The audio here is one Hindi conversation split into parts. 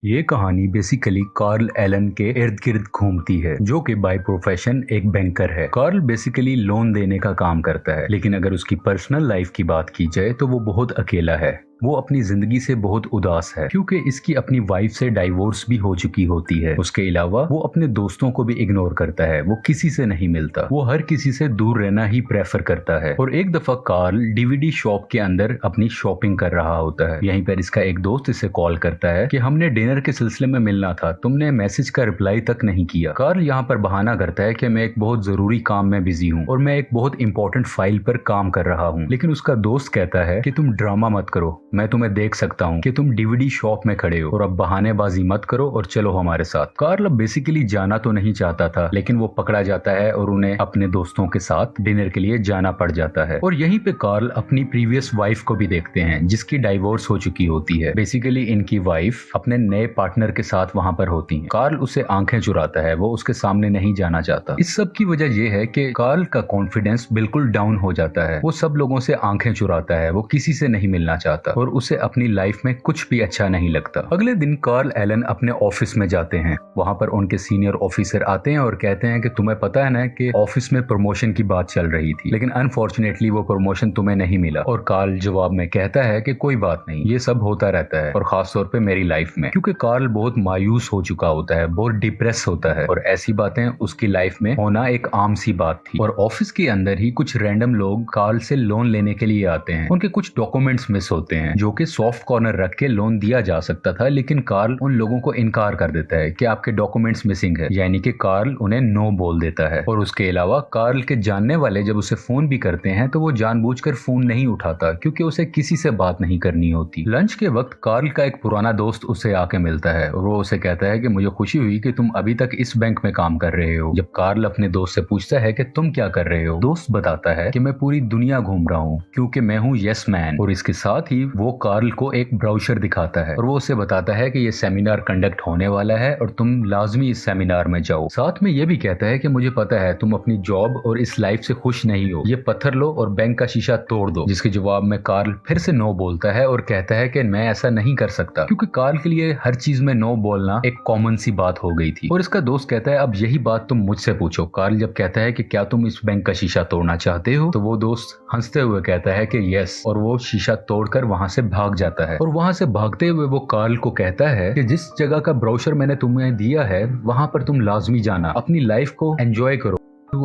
ये कहानी बेसिकली कार्ल एलन के इर्द गिर्द घूमती है, जो कि बाय प्रोफेशन एक बैंकर है। कार्ल बेसिकली लोन देने का काम करता है, लेकिन अगर उसकी पर्सनल लाइफ की बात की जाए तो वो बहुत अकेला है। वो अपनी जिंदगी से बहुत उदास है क्योंकि इसकी अपनी वाइफ से डाइवोर्स भी हो चुकी होती है। उसके अलावा वो अपने दोस्तों को भी इग्नोर करता है, वो किसी से नहीं मिलता, वो हर किसी से दूर रहना ही प्रेफर करता है। और एक दफा कार्ल डीवीडी शॉप के अंदर अपनी शॉपिंग कर रहा होता है। यहीं पर इसका एक दोस्त इसे कॉल करता है कि हमने डिनर के सिलसिले में मिलना था, तुमने मैसेज का रिप्लाई तक नहीं किया। कार्ल यहाँ पर बहाना करता है कि मैं एक बहुत जरूरी काम में बिजी हूँ और मैं एक बहुत इंपॉर्टेंट फाइल पर काम कर रहा हूँ। लेकिन उसका दोस्त कहता है कि तुम ड्रामा मत करो, मैं तुम्हें देख सकता हूँ कि तुम डीवीडी शॉप में खड़े हो और अब बहानेबाजी मत करो और चलो हमारे साथ। कार्ल अब बेसिकली जाना तो नहीं चाहता था, लेकिन वो पकड़ा जाता है और उन्हें अपने दोस्तों के साथ डिनर के लिए जाना पड़ जाता है। और यहीं पे कार्ल अपनी प्रीवियस वाइफ को भी देखते हैं, जिसकी डाइवोर्स हो चुकी होती है। बेसिकली इनकी वाइफ अपने नए पार्टनर के साथ वहां पर होती है। कार्ल उसे आंखें चुराता है, वो उसके सामने नहीं जाना चाहता। इस सब की वजह यह है कि कार्ल का कॉन्फिडेंस बिल्कुल डाउन हो जाता है। वो सब लोगों से आंखें चुराता है, वो किसी से नहीं मिलना चाहता और उसे अपनी लाइफ में कुछ भी अच्छा नहीं लगता। अगले दिन कार्ल एलन अपने ऑफिस में जाते हैं। वहां पर उनके सीनियर ऑफिसर आते हैं और कहते हैं कि तुम्हें पता है ना कि ऑफिस में प्रमोशन की बात चल रही थी, लेकिन अनफॉर्चुनेटली वो प्रमोशन तुम्हें नहीं मिला। और कार्ल जवाब में कहता है कि कोई बात नहीं, ये सब होता रहता है और खास तौर पे मेरी लाइफ में, क्योंकि कार्ल बहुत मायूस हो चुका होता है, बहुत डिप्रेस होता है और ऐसी बातें उसकी लाइफ में होना एक आम सी बात थी। और ऑफिस के अंदर ही कुछ रैंडम लोग कार्ल से लोन लेने के लिए आते हैं। उनके कुछ डॉक्यूमेंट्स मिस होते हैं, जो कि सॉफ्ट कॉर्नर रख के लोन दिया जा सकता था, लेकिन कार्ल उन लोगों को इनकार कर देता है कि आपके डॉक्यूमेंट्स मिसिंग है, यानी कि कार्ल उन्हें नो बोल देता है। और उसके अलावा कार्ल के जानने वाले जब उसे फोन भी करते हैं तो वो जानबूझकर फोन नहीं उठाता, क्योंकि उसे किसी से बात नहीं करनी होती। लंच के वक्त कार्ल का एक पुराना दोस्त उसे आके मिलता है और वो उसे कहता है कि मुझे खुशी हुई कि तुम अभी तक इस बैंक में काम कर रहे हो। जब कार्ल अपने दोस्त से पूछता है कि तुम क्या कर रहे हो, दोस्त बताता है कि मैं पूरी दुनिया घूम रहा हूँ क्योंकि मैं हूँ यस मैन। और इसके साथ ही वो कार्ल को एक ब्राउचर दिखाता है और वो उसे बताता है कि ये सेमिनार कंडक्ट होने वाला है और तुम लाजमी इस सेमिनार में जाओ। साथ में ये भी कहता है कि मुझे पता है तुम अपनी जॉब और इस लाइफ से खुश नहीं हो, ये पत्थर लो और बैंक का शीशा तोड़ दो। जिसके जवाब में कार्ल फिर से नो बोलता है और कहता है कि मैं ऐसा नहीं कर सकता, क्योंकि कार्ल के लिए हर चीज में नो बोलना एक कॉमन सी बात हो गई थी। और इसका दोस्त कहता है अब यही बात तुम मुझसे पूछो। कार्ल जब कहता है कि क्या तुम इस बैंक का शीशा तोड़ना चाहते हो, तो वो दोस्त हंसते हुए कहता है कि यस, और वो शीशा तोड़कर वहां से भाग जाता है। और वहां से भागते हुए वो कार्ल को कहता है कि जिस जगह का ब्रोशर मैंने तुम्हें दिया है वहां पर तुम लाजमी जाना, अपनी लाइफ को एंजॉय करो,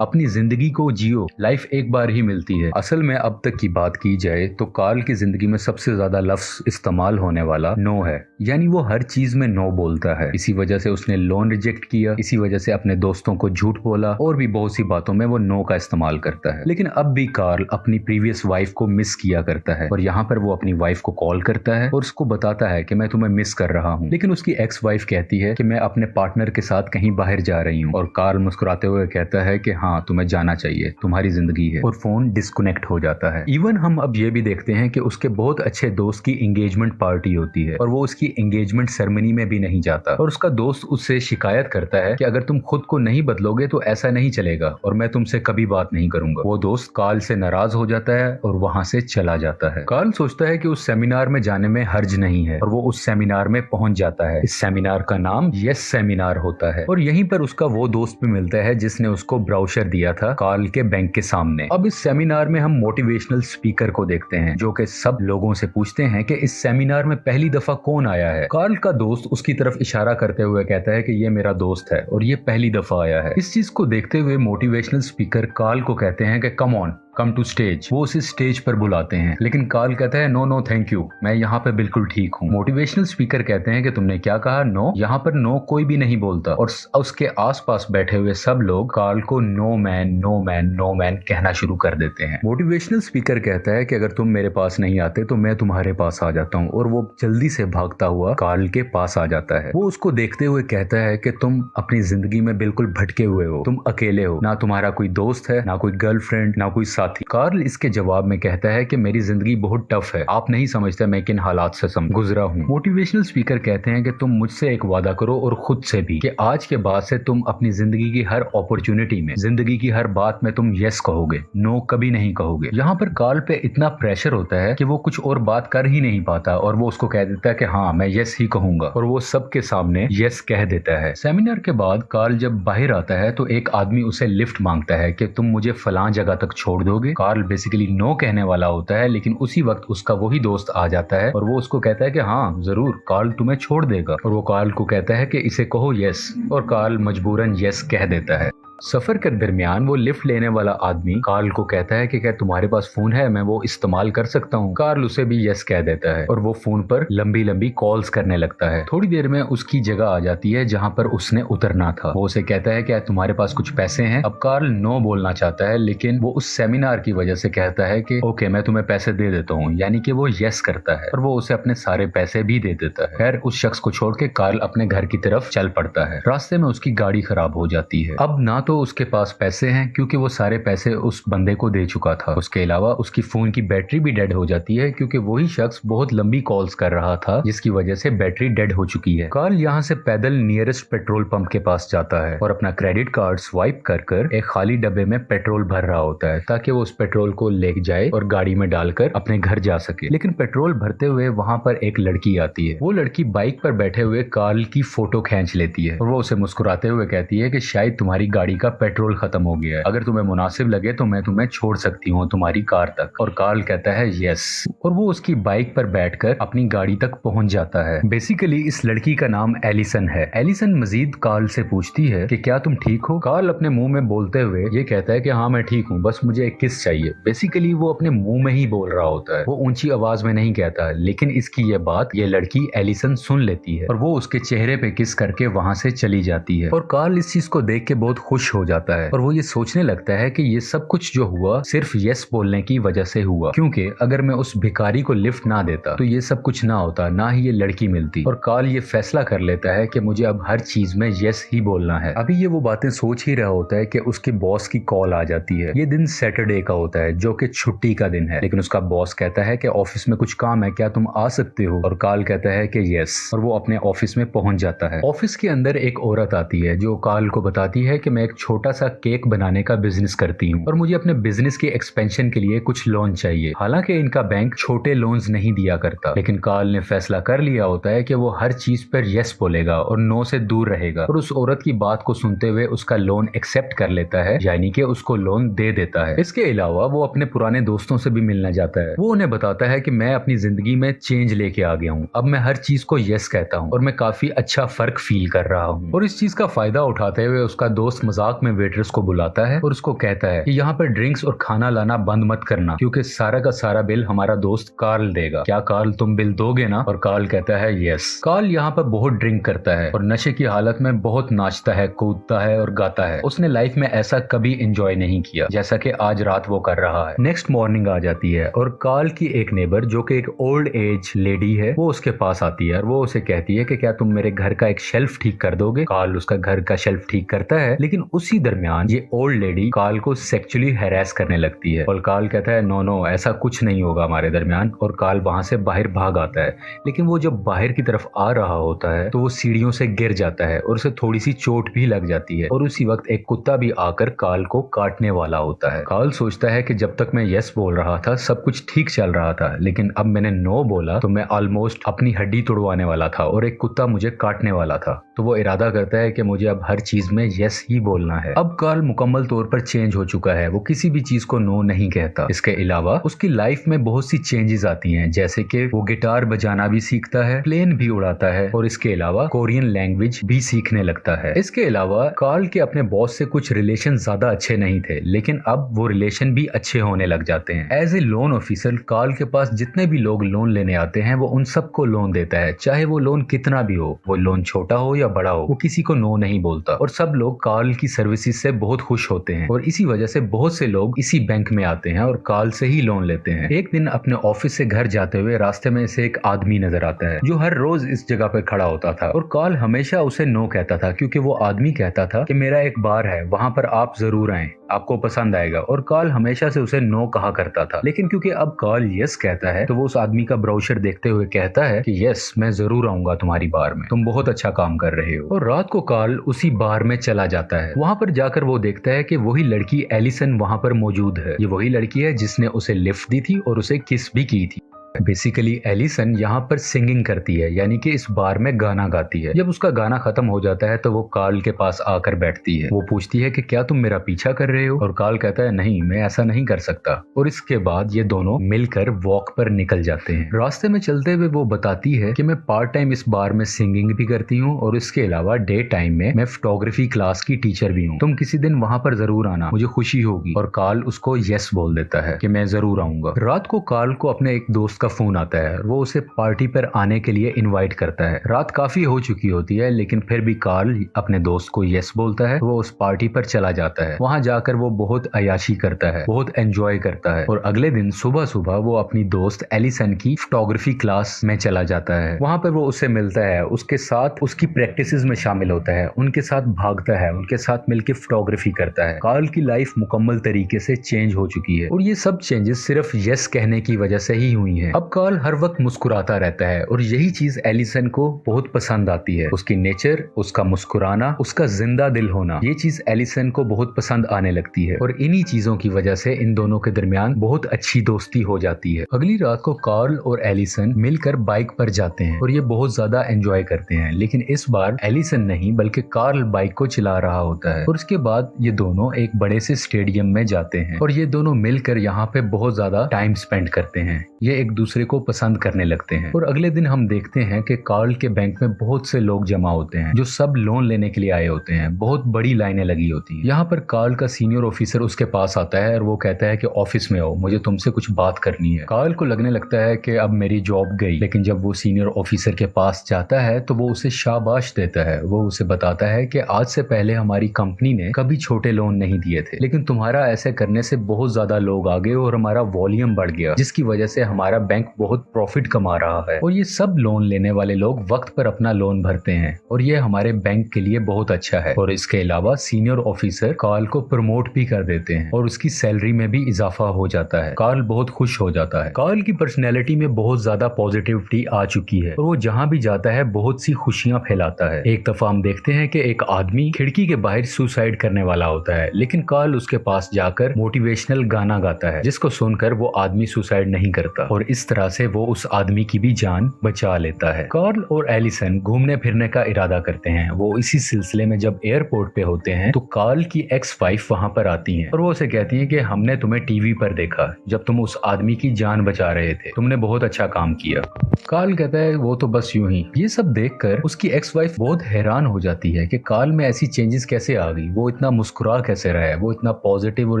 अपनी जिंदगी को जियो, लाइफ एक बार ही मिलती है। असल में अब तक की बात की जाए तो कार्ल की जिंदगी में सबसे ज्यादा लफ्ज इस्तेमाल होने वाला नो है, यानी वो हर चीज में नो बोलता है। इसी वजह से उसने लोन रिजेक्ट किया, इसी वजह से अपने दोस्तों को झूठ बोला और भी बहुत सी बातों में वो नो का इस्तेमाल करता है। लेकिन अब भी कार्ल अपनी प्रीवियस वाइफ को मिस किया करता है और यहाँ पर वो अपनी वाइफ को कॉल करता है और उसको बताता है कि मैं तुम्हें मिस कर रहा हूँ। लेकिन उसकी एक्स वाइफ कहती है कि मैं अपने पार्टनर के साथ कहीं बाहर जा रही हूँ और कार्ल मुस्कुराते हुए कहता है कि हाँ तुम्हें जाना चाहिए, तुम्हारी जिंदगी है, और फोन डिस्कनेक्ट हो जाता है। इवन हम अब ये भी देखते हैं कि उसके बहुत अच्छे दोस्त की एंगेजमेंट पार्टी होती है और वो उसकी एंगेजमेंट सेरेमनी में भी नहीं जाता और उसका दोस्त उससे शिकायत करता है कि अगर तुम खुद को नहीं बदलोगे तो ऐसा नहीं चलेगा और मैं तुमसे कभी बात नहीं करूंगा। वो दोस्त कार्ल से नाराज हो जाता है और वहां से चला जाता है। कार्ल सोचता है कि उस सेमिनार में जाने में हर्ज नहीं है और वो उस सेमिनार में पहुंच जाता है। इस सेमिनार का नाम यस सेमिनार होता है और यहीं पर उसका वो दोस्त भी मिलता है जिसने उसको ब्राउचर दिया था कार्ल के बैंक के सामने। अब इस सेमिनार में हम मोटिवेशनल स्पीकर को देखते हैं, जो कि सब लोगों से पूछते हैं कि इस सेमिनार में पहली दफा कौन आया है। कार्ल का दोस्त उसकी तरफ इशारा करते हुए कहता है कि ये मेरा दोस्त है और ये पहली दफा आया है। इस चीज को देखते हुए मोटिवेशनल स्पीकर कार्ल को कहते हैं कि come on, come to stage. वो उसे स्टेज पर बुलाते हैं, लेकिन कार्ल कहता है नो नो थैंक यू, मैं यहाँ पे बिल्कुल ठीक हूँ। मोटिवेशनल स्पीकर कहते हैं कि तुमने क्या कहा, नो? यहाँ पर नो कोई भी नहीं बोलता और उसके आसपास बैठे हुए सब लोग कार्ल को no man no man no man कहना शुरू कर देते हैं। मोटिवेशनल स्पीकर कहता है कि अगर तुम मेरे पास नहीं आते तो मैं तुम्हारे पास आ जाता हूँ, और वो जल्दी से भागता हुआ कार्ल के पास आ जाता है। वो उसको देखते हुए कहता है कि तुम अपनी जिंदगी में बिल्कुल भटके हुए हो, तुम अकेले हो, ना तुम्हारा कोई दोस्त है, ना कोई गर्लफ्रेंड, ना कोई थी? कार्ल इसके जवाब में कहता है कि मेरी जिंदगी बहुत टफ है, आप नहीं समझते मैं किन हालात से गुजरा हूँ। मोटिवेशनल स्पीकर कहते हैं कि तुम मुझसे एक वादा करो और खुद से भी कि आज के बाद से तुम अपनी जिंदगी की हर अपॉर्चुनिटी में, जिंदगी की हर बात में तुम यस कहोगे, नो कभी नहीं कहोगे। यहाँ पर कार्ल पे इतना प्रेशर होता है कि वो कुछ और बात कर ही नहीं पाता और वो उसको कह देता है कि हाँ मैं यस ही कहूंगा, और वो सबके सामने यस कह देता है। सेमिनार के बाद कार्ल जब बाहर आता है तो एक आदमी उसे लिफ्ट मांगता है कि तुम मुझे फलां जगह तक छोड़ दोगे। कार्ल बेसिकली नो कहने वाला होता है, लेकिन उसी वक्त उसका वही दोस्त आ जाता है और वो उसको कहता है कि हाँ जरूर, कार्ल तुम्हें छोड़ देगा। और वो कार्ल को कहता है कि इसे कहो यस, और कार्ल मजबूरन यस कह देता है। सफर के दरमियान वो लिफ्ट लेने वाला आदमी कार्ल को कहता है कि क्या तुम्हारे पास फोन है, मैं वो इस्तेमाल कर सकता हूँ। कार्ल उसे भी यस कह देता है और वो फोन पर लंबी लंबी कॉल्स करने लगता है। थोड़ी देर में उसकी जगह आ जाती है जहाँ पर उसने उतरना था। वो उसे कहता है क्या तुम्हारे पास कुछ पैसे हैं। अब कार्ल नो बोलना चाहता है, लेकिन वो उस सेमिनार की वजह से कहता है कि ओके मैं तुम्हें पैसे दे देता हूँ, यानी कि वो यस करता है और वो उसे अपने सारे पैसे भी दे देता है। खैर उस शख्स को छोड़ के कार्ल अपने घर की तरफ चल पड़ता है। रास्ते में उसकी गाड़ी खराब हो जाती है। अब ना तो उसके पास पैसे हैं क्योंकि वो सारे पैसे उस बंदे को दे चुका था, उसके अलावा उसकी फोन की बैटरी भी डेड हो जाती है क्योंकि वही शख्स बहुत लंबी कॉल्स कर रहा था जिसकी वजह से बैटरी डेड हो चुकी है। कार्ल यहाँ से पैदल नियरेस्ट पेट्रोल पंप के पास जाता है और अपना क्रेडिट कार्ड स्वाइप कर एक खाली डब्बे में पेट्रोल भर रहा होता है ताकि वो उस पेट्रोल को ले जाए और गाड़ी में डालकर अपने घर जा सके। लेकिन पेट्रोल भरते हुए वहां पर एक लड़की आती है। वो लड़की बाइक पर बैठे हुए कार्ल की फोटो खींच लेती है और वो उसे मुस्कुराते हुए कहती है कि शायद तुम्हारी गाड़ी का पेट्रोल खत्म हो गया है, अगर तुम्हें मुनासिब लगे तो मैं तुम्हें छोड़ सकती हूँ तुम्हारी कार तक। और कार्ल कहता है यस, और वो उसकी बाइक पर बैठकर अपनी गाड़ी तक पहुंच जाता है। बेसिकली इस लड़की का नाम एलिसन है। एलिसन मजीद कार्ल से पूछती है कि क्या तुम ठीक हो। कार्ल अपने मुंह में बोलते हुए ये कहता है कि हाँ मैं ठीक हूँ, बस मुझे एक किस चाहिए। बेसिकली वो अपने मुंह में ही बोल रहा होता है, वो ऊंची आवाज में नहीं कहता, लेकिन इसकी ये बात ये लड़की एलिसन सुन लेती है और वो उसके चेहरे पे किस करके वहां से चली जाती है। और कार्ल इस चीज को देख के बहुत खुश हो जाता है और वो ये सोचने लगता है कि ये सब कुछ जो हुआ सिर्फ यस बोलने की वजह से हुआ, क्योंकि अगर मैं उस भिखारी को लिफ्ट ना देता तो ये सब कुछ ना होता, ना ही ये लड़की मिलती। और कार्ल ये फैसला कर लेता है कि मुझे अब हर चीज में यस ही बोलना है। अभी ये वो बातें सोच ही रहा होता है कि उसके बॉस की कॉल आ जाती है। ये दिन सैटरडे का होता है जो कि छुट्टी का दिन है, लेकिन उसका बॉस कहता है कि ऑफिस में कुछ काम है, क्या तुम आ सकते हो। और कार्ल कहता है कि यस, और वो अपने ऑफिस में पहुंच जाता है। ऑफिस के अंदर एक औरत आती है जो कार्ल को बताती है कि मैं एक छोटा सा केक बनाने का बिजनेस करती हूँ और मुझे अपने बिजनेस के एक्सपेंशन के लिए कुछ लोन चाहिए। हालांकि इनका बैंक छोटे लोन्स नहीं दिया करता, लेकिन कार्ल ने फैसला कर लिया होता है कि वो हर चीज पर यस बोलेगा और नो से दूर रहेगा। और उस औरत की बात को सुनते हुए उसका लोन एक्सेप्ट कर लेता है, यानी कि उसको लोन दे देता है। इसके अलावा वो अपने पुराने दोस्तों से भी मिलना चाहता है। वो उन्हें बताता है कि मैं अपनी जिंदगी में चेंज लेके आ गया हूँ, अब मैं हर चीज को यस कहता हूँ और मैं काफी अच्छा फर्क फील कर रहा हूँ। और इस चीज का फायदा उठाते हुए उसका दोस्त मजाक में वेटर्स को बुलाता है और उसको कहता है कि यहाँ पर ड्रिंक्स और खाना लाना बंद मत करना क्योंकि सारा का सारा बिल हमारा दोस्त कार्ल देगा। क्या कार्ल तुम बिल दोगे ना। और कार्ल कहता है यस। कार्ल यहाँ पर बहुत ड्रिंक करता है और नशे की हालत में बहुत नाचता है, कूदता है और गाता है। उसने लाइफ में ऐसा कभी एंजॉय नहीं किया जैसा कि आज रात वो कर रहा है। नेक्स्ट मॉर्निंग आ जाती है और कार्ल की एक नेबर जो कि एक ओल्ड एज लेडी है वो उसके पास आती है और वो उसे कहती है कि क्या तुम मेरे घर का एक शेल्फ ठीक कर दोगे। कार्ल उसका घर का शेल्फ ठीक करता है, लेकिन उसी दरमियान ये ओल्ड लेडी कार्ल को सेक्सुअली हैरेस करने लगती है और कार्ल कहता है नो नो ऐसा कुछ नहीं होगा हमारे दरमियान। और कार्ल वहां से बाहर भाग आता है, लेकिन वो जब बाहर की तरफ आ रहा होता है तो वो सीढ़ियों से गिर जाता है और उसे थोड़ी सी चोट भी लग जाती है। और उसी वक्त एक कुत्ता भी आकर कार्ल को काटने वाला होता है। कार्ल सोचता है कि जब तक मैं यस बोल रहा था सब कुछ ठीक चल रहा था, लेकिन अब मैंने नो बोला तो मैं ऑलमोस्ट अपनी हड्डी तोड़वाने वाला था और एक कुत्ता मुझे काटने वाला था। तो वो इरादा करता है कि मुझे अब हर चीज में यस ही बोलना है। अब कार्ल मुकम्मल तौर पर चेंज हो चुका है, वो किसी भी चीज को नो नहीं कहता। इसके अलावा उसकी लाइफ में बहुत सी चेंजेस आती हैं, जैसे कि वो गिटार बजाना भी सीखता है, प्लेन भी उड़ाता है और इसके अलावा कोरियन लैंग्वेज भी सीखने लगता है। इसके अलावा कार्ल के अपने बॉस से कुछ रिलेशन ज्यादा अच्छे नहीं थे, लेकिन अब वो रिलेशन भी अच्छे होने लग जाते हैं। As a loan officer Karl के पास जितने भी लोग लोन लेने आते हैं वो उन सबको लोन देता है, चाहे वो लोन कितना भी हो, वो लोन छोटा हो या बड़ा हो, वो किसी को नो नहीं बोलता। और सब लोग कार्ल की की सर्विसेज से बहुत खुश होते हैं और इसी वजह से बहुत से लोग इसी बैंक में आते हैं और कार्ल से ही लोन लेते हैं। एक दिन अपने ऑफिस से घर जाते हुए रास्ते में से एक आदमी नजर आता है जो हर रोज इस जगह पर खड़ा होता था और कार्ल हमेशा उसे नो कहता था क्योंकि वो आदमी कहता था कि मेरा एक बार है, वहां पर आप जरूर आएं, आपको पसंद आएगा। और कार्ल हमेशा से उसे नो कहा करता था, लेकिन क्योंकि अब कार्ल यस कहता है तो वो उस आदमी का ब्रोशर देखते हुए कहता है कि यस, मैं जरूर आऊंगा तुम्हारी बार में, तुम बहुत अच्छा काम कर रहे हो। और रात को कार्ल उसी बार में चला जाता है। वहां पर जाकर वो देखता है कि वही लड़की एलिसन वहां पर मौजूद है। ये वही लड़की है जिसने उसे लिफ्ट दी थी और उसे किस भी की थी। बेसिकली एलिसन यहाँ पर सिंगिंग करती है, यानी कि इस बार में गाना गाती है। जब उसका गाना खत्म हो जाता है तो वो कार्ल के पास आकर बैठती है। वो पूछती है कि क्या तुम मेरा पीछा कर रहे हो? और कार्ल कहता है नहीं, मैं ऐसा नहीं कर सकता। और इसके बाद ये दोनों मिलकर वॉक पर निकल जाते हैं। रास्ते में चलते हुए वो बताती है कि मैं पार्ट टाइम इस बार में सिंगिंग भी करती हूँ और इसके अलावा डे टाइम में मैं फोटोग्राफी क्लास की टीचर भी हूँ। तुम किसी दिन वहाँ पर जरूर आना, मुझे खुशी होगी। और कार्ल उसको यस बोल देता है कि मैं जरूर आऊंगा। रात को कार्ल को अपने एक दोस्त फोन आता है, वो उसे पार्टी पर आने के लिए इनवाइट करता है। रात काफी हो चुकी होती है, लेकिन फिर भी कार्ल अपने दोस्त को यस बोलता है। वो उस पार्टी पर चला जाता है। वहां जाकर वो बहुत अयाशी करता है, बहुत एंजॉय करता है। और अगले दिन सुबह सुबह वो अपनी दोस्त एलिसन की फोटोग्राफी क्लास में चला जाता है। वहां पर वो उससे मिलता है, उसके साथ उसकी प्रैक्टिसेस में शामिल होता है, उनके साथ भागता है, उनके साथ मिलकर फोटोग्राफी करता है। कार्ल की लाइफ मुकम्मल तरीके से चेंज हो चुकी है और ये सब चेंजेस सिर्फ यस कहने की वजह से ही हुई हैं। अब कार्ल हर वक्त मुस्कुराता रहता है और यही चीज एलिसन को बहुत पसंद आती है। उसकी नेचर, उसका मुस्कुराना, उसका जिंदा दिल होना, ये चीज एलिसन को बहुत पसंद आने लगती है और इन्हीं चीजों की वजह से इन दोनों के दरमियान बहुत अच्छी दोस्ती हो जाती है। अगली रात को कार्ल और एलिसन मिलकर बाइक पर जाते हैं और ये बहुत ज्यादा एंजॉय करते हैं, लेकिन इस बार एलिसन नहीं बल्कि कार्ल बाइक को चला रहा होता है। और उसके बाद ये दोनों एक बड़े से स्टेडियम में जाते हैं और ये दोनों मिलकर यहाँ पे बहुत ज्यादा टाइम स्पेंड करते हैं। ये एक दूसरे को पसंद करने लगते हैं। और अगले दिन हम देखते हैं कि कार्ल के बैंक में बहुत से लोग जमा होते हैं जो सब लोन लेने के लिए आए होते हैं। बहुत बड़ी लाइनें लगी होती हैं। यहाँ पर कार्ल का सीनियर ऑफिसर उसके पास आता है और वो कहता है कि ऑफिस में आओ, मुझे तुमसे कुछ बात करनी है। कार्ल को लगने लगता है कि अब मेरी जॉब गई, लेकिन जब वो सीनियर ऑफिसर के पास जाता है तो वो उसे शाबाश देता है। वो उसे बताता है कि आज से पहले हमारी कंपनी ने कभी छोटे लोन नहीं दिए थे, लेकिन तुम्हारा ऐसे करने से बहुत ज्यादा लोग आ गए और हमारा वॉल्यूम बढ़ गया, जिसकी वजह से हमारा बैंक बहुत प्रॉफिट कमा रहा है। और ये सब लोन लेने वाले लोग वक्त पर अपना लोन भरते हैं और ये हमारे बैंक के लिए बहुत अच्छा है। और इसके अलावा सीनियर ऑफिसर कार्ल को प्रमोट भी कर देते हैं और उसकी सैलरी में भी इजाफा हो जाता है। कार्ल बहुत खुश हो जाता है। कार्ल की पर्सनैलिटी में बहुत ज्यादा पॉजिटिविटी आ चुकी है और वो जहाँ भी जाता है बहुत सी खुशियां फैलाता है। एक दफा हम देखते हैं कि एक आदमी खिड़की के बाहर सुसाइड करने वाला होता है, लेकिन कार्ल उसके पास जाकर मोटिवेशनल गाना गाता है, जिसको सुनकर वो आदमी सुसाइड नहीं करता और इस तरह से वो उस आदमी की भी जान बचा लेता है। कार्ल और एलिसन घूमने फिरने का इरादा करते हैं। वो इसी सिलसिले में जब एयरपोर्ट पे होते हैं तो कार्ल की एक्स वाइफ वहां पर आती हैं और वो उसे कहती हैं कि हमने तुम्हें टीवी पर देखा जब तुम उस आदमी की जान बचा रहे थे, तुमने बहुत अच्छा काम किया। कार्ल कहता है वो तो बस यूं ही। ये सब देखकर उसकी एक्स वाइफ बहुत हैरान हो जाती है कि कार्ल में ऐसी चेंजेस कैसे आ गई, वो इतना मुस्कुरा कैसे रहा है, वो इतना पॉजिटिव और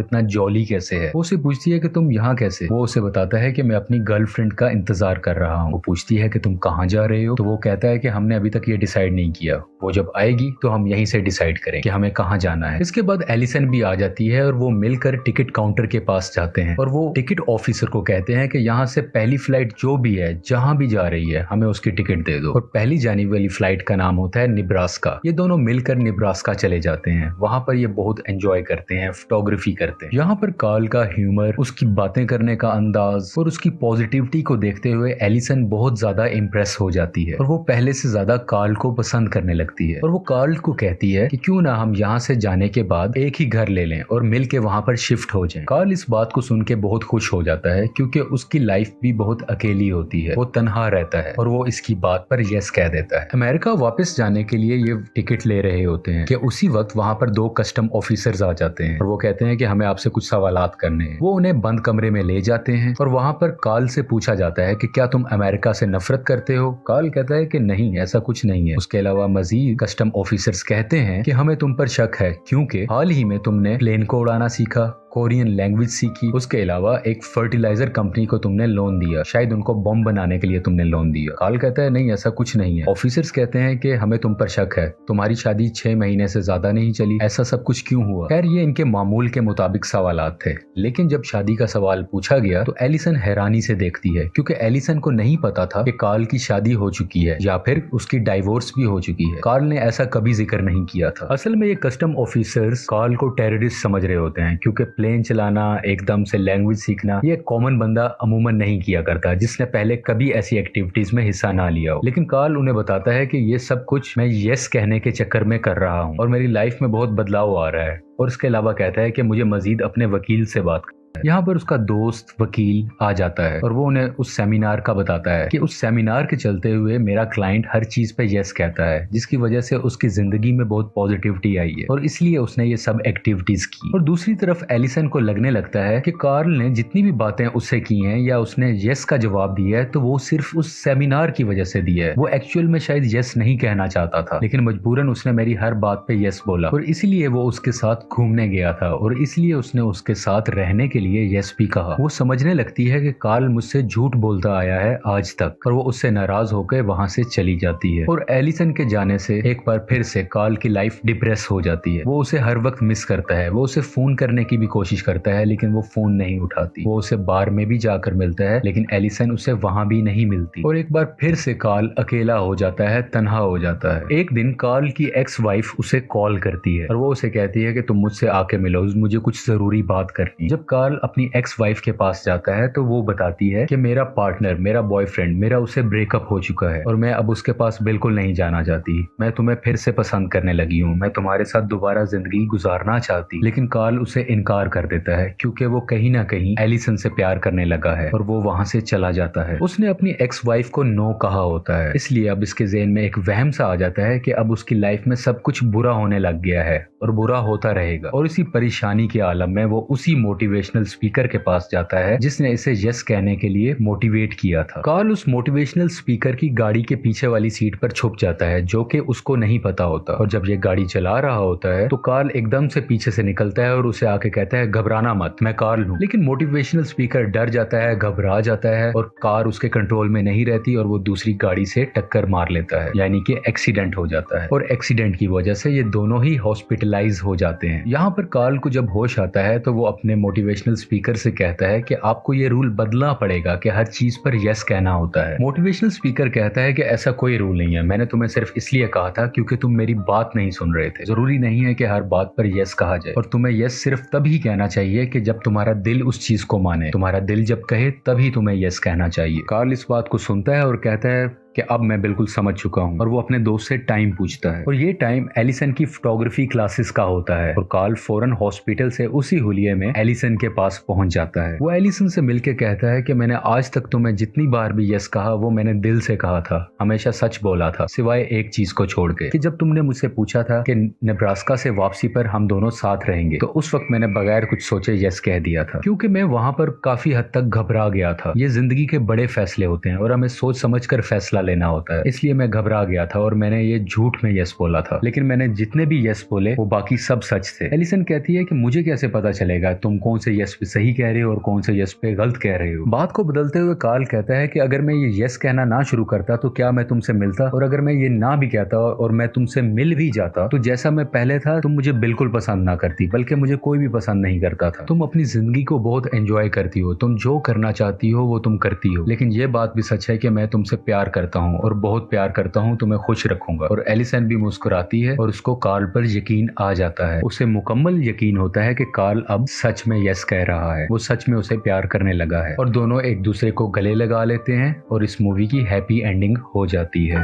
इतना जॉली कैसे है। वो उसे पूछती है कि तुम यहाँ कैसे। वो उसे बताता है कि मैं अपनी गर्लफ्रेंड का इंतजार कर रहा हूँ। वो पूछती है कि तुम कहाँ जा रहे हो, तो वो कहता है कि हमने अभी तक ये डिसाइड नहीं किया, वो जब आएगी तो हम यहीं से डिसाइड करें कि हमें कहाँ जाना है। इसके बाद एलिसन भी आ जाती है और वो मिलकर टिकट काउंटर के पास जाते हैं और वो टिकट ऑफिसर को कहते हैं कि यहाँ से पहली फ्लाइट जो भी है, जहाँ भी जा रही है, हमें उसकी टिकट दे दो। और पहली जाने वाली फ्लाइट का नाम होता है निब्रास्का। ये दोनों मिलकर निब्रास्का चले जाते हैं। वहां पर ये बहुत एंजॉय करते हैं, फोटोग्राफी करते हैं। यहाँ पर कार्ल का ह्यूमर, उसकी बातें करने का अंदाज और उसकी पॉजिटिविटी को देखते हुए एलिसन बहुत ज्यादा इम्प्रेस हो जाती है और वो पहले से ज्यादा कार्ल को पसंद करने लगती है। और वो कार्ल को कहती है कि क्यों ना हम यहाँ से जाने के बाद एक ही घर ले लें और मिलके वहां पर शिफ्ट हो जाएं। कार्ल इस बात को सुन के बहुत खुश हो जाता है क्योंकि उसकी लाइफ भी बहुत अकेली होती है, वो तन्हा रहता है और वो इसकी बात पर यस कह देता है। अमेरिका वापस जाने के लिए ये टिकट ले रहे होते हैं कि उसी वक्त वहां पर 2 कस्टम ऑफिसर्स आ जाते हैं और वो कहते हैं कि हमें आपसे कुछ सवालात करने हैं। वो उन्हें बंद कमरे में ले जाते हैं और वहां पर कार्ल से पूछा जाता है कि क्या तुम अमेरिका से नफरत करते हो। कार्ल कहता है कि नहीं, ऐसा कुछ नहीं है। उसके अलावा मजीद कस्टम ऑफिसर्स कहते हैं कि हमें तुम पर शक है क्योंकि हाल ही में तुमने प्लेन को उड़ाना सीखा, कोरियन लैंग्वेज सीखी, उसके अलावा एक फर्टिलाइजर कंपनी को तुमने लोन दिया, शायद उनको बम बनाने के लिए तुमने लोन दिया। कार्ल कहता है नहीं, ऐसा कुछ नहीं है। ऑफिसर्स कहते हैं कि हमें तुम पर शक है, तुम्हारी शादी 6 महीने से ज्यादा नहीं चली, ऐसा सब कुछ क्यों हुआ? खैर ये इनके मामूल के मुताबिक सवालात थे, लेकिन जब शादी का सवाल पूछा गया तो एलिसन हैरानी से देखती है, क्योंकि एलिसन को नहीं पता था कि कार्ल की शादी हो चुकी है या फिर उसकी डाइवोर्स भी हो चुकी है। कार्ल ने ऐसा कभी जिक्र नहीं किया था। असल में ये कस्टम ऑफिसर्स कार्ल को टेररिस्ट समझ रहे होते हैं, क्योंकि प्लेन चलाना, एकदम से लैंग्वेज सीखना, ये कॉमन बंदा अमूमन नहीं किया करता जिसने पहले कभी ऐसी एक्टिविटीज में हिस्सा ना लिया हो। लेकिन कार्ल उन्हें बताता है कि ये सब कुछ मैं यस कहने के चक्कर में कर रहा हूँ और मेरी लाइफ में बहुत बदलाव आ रहा है। और इसके अलावा कहता है कि मुझे मजीद अपने वकील से बात करना है। यहाँ पर उसका दोस्त वकील आ जाता है और वो उन्हें उस सेमिनार का बताता है कि उस सेमिनार के चलते हुए मेरा क्लाइंट हर चीज पे यस कहता है, जिसकी वजह से उसकी जिंदगी में बहुत पॉजिटिविटी आई है और इसलिए उसने ये सब एक्टिविटीज की। और दूसरी तरफ एलिसन को लगने लगता है कि कार्ल ने जितनी भी बातें उससे की हैं या उसने यस का जवाब दिया है तो वो सिर्फ उस सेमिनार की वजह से दिया है। वो एक्चुअल में शायद यस नहीं कहना चाहता था, लेकिन मजबूरन उसने मेरी हर बात पे यस बोला और इसीलिए वो उसके साथ घूमने गया था और इसलिए उसने उसके साथ रहने के लिए यस भी कहा। वो समझने लगती है कि कार्ल मुझसे झूठ बोलता आया है आज तक और वो उससे नाराज होकर वहां से चली जाती है। और एलिसन के जाने से एक बार फिर से कार्ल की लाइफ डिप्रेस हो जाती है। वो उसे हर वक्त मिस करता है, वो उसे फोन करने की भी कोशिश करता है लेकिन वो फोन नहीं उठाती। वो उसे बार में भी जाकर मिलता है लेकिन एलिसन उसे वहां भी नहीं मिलती। और एक बार फिर से कार्ल अकेला हो जाता है, तन्हा हो जाता है। एक दिन कार्ल की एक्स वाइफ उसे कॉल करती है और वो उसे कहती है कि तुम मुझसे आके मिलो, मुझे कुछ जरूरी बात करनी। जब कार्ल अपनी एक्स वाइफ के पास जाता है तो वो बताती है कि मेरा पार्टनर, मेरा बॉयफ्रेंड, मेरा उससे ब्रेकअप हो चुका है और मैं अब उसके पास बिल्कुल नहीं जाना चाहती। मैं तुम्हें फिर से पसंद करने लगी हूँ, मैं तुम्हारे साथ दोबारा जिंदगी गुजारना चाहती। लेकिन कार्ल उसे इनकार कर देता है क्योंकि वो कहीं ना कहीं एलिसन से प्यार करने लगा है और वो वहां से चला जाता है। उसने अपनी एक्स वाइफ को नो कहा होता है, इसलिए अब इसके ज़हन में एक वहम सा आ जाता है कि अब उसकी लाइफ में सब कुछ बुरा होने लग गया है और बुरा होता रहेगा। और इसी परेशानी के आलम में वो उसी मोटिवेशनल स्पीकर के पास जाता है जिसने इसे यस कहने के लिए मोटिवेट किया था। कार्ल उस मोटिवेशनल स्पीकर की गाड़ी के पीछे वाली सीट पर छुप जाता है जो कि उसको नहीं पता होता। और जब ये गाड़ी चला रहा होता है तो कार्ल एकदम से पीछे से निकलता है और उसे आके कहता है घबराना मत, मैं कार्ल हूँ। लेकिन मोटिवेशनल स्पीकर डर जाता है, घबरा जाता है और कार उसके कंट्रोल में नहीं रहती और वो दूसरी गाड़ी से टक्कर मार लेता है, यानी कि एक्सीडेंट हो जाता है। और एक्सीडेंट की वजह से ये दोनों ही हॉस्पिटलाइज हो जाते हैं। यहाँ पर कार्ल को जब होश आता है तो वो अपने मोटिवेशनल स्पीकर से कहता है कि आपको ये रूल बदलना पड़ेगा कि हर चीज पर यस कहना होता है। मोटिवेशनल स्पीकर कहता है कि ऐसा कोई रूल नहीं है, मैंने तुम्हें सिर्फ इसलिए कहा था क्योंकि तुम मेरी बात नहीं सुन रहे थे। जरूरी नहीं है कि हर बात पर यस कहा जाए और तुम्हें यस सिर्फ तभी कहना चाहिए कि जब तुम्हारा दिल उस चीज को माने। तुम्हारा दिल जब कहे तभी तुम्हें यस कहना चाहिए। कार्ल इस बात को सुनता है और कहता है कि अब मैं बिल्कुल समझ चुका हूँ और वो अपने दोस्त से टाइम पूछता है। और ये टाइम एलिसन की फोटोग्राफी क्लासेस का होता है और कार्ल फौरन हॉस्पिटल से उसी हुलिये में एलिसन के पास पहुंच जाता है। वो एलिसन से मिलके कहता है कि मैंने आज तक तुम्हें जितनी बार भी यस कहा वो मैंने दिल से कहा था, हमेशा सच बोला था, सिवाय एक चीज को छोड़ के कि जब तुमने मुझसे पूछा था कि नेब्रास्का से वापसी पर हम दोनों साथ रहेंगे तो उस वक्त मैंने बगैर कुछ सोचे यस कह दिया था, क्योंकि मैं वहां पर काफी हद तक घबरा गया था। ये जिंदगी के बड़े फैसले होते हैं और हमें सोच समझ कर फैसला लेना होता है, इसलिए मैं घबरा गया था और मैंने ये झूठ में यस बोला था। लेकिन मैंने जितने भी यस बोले वो बाकी सब सच थे। एलिसन कहती है कि मुझे कैसे पता चलेगा तुम कौन से यस पे सही कह रहे हो और कौन से यस पे गलत कह रहे हो। बात को बदलते हुए कार्ल कहता है कि अगर मैं ये यस कहना ना शुरू करता तो क्या मैं तुमसे मिलता, और अगर मैं ये ना भी कहता और मैं तुमसे मिल भी जाता तो जैसा मैं पहले था तुम मुझे बिल्कुल पसंद ना करती, बल्कि मुझे कोई भी पसंद नहीं करता था। तुम अपनी जिंदगी को बहुत एंजॉय करती हो, तुम जो करना चाहती हो वो तुम करती हो। लेकिन ये बात भी सच है कि मैं तुमसे प्यार करता हूँ और बहुत प्यार करता हूँ, तुम्हें खुश रखूंगा। और एलिसन भी मुस्कुराती है और उसको कार्ल पर यकीन आ जाता है। उसे मुकम्मल यकीन होता है कि कार्ल अब सच में यस कह रहा है, वो सच में उसे प्यार करने लगा है और दोनों एक दूसरे को गले लगा लेते हैं और इस मूवी की हैप्पी एंडिंग हो जाती है।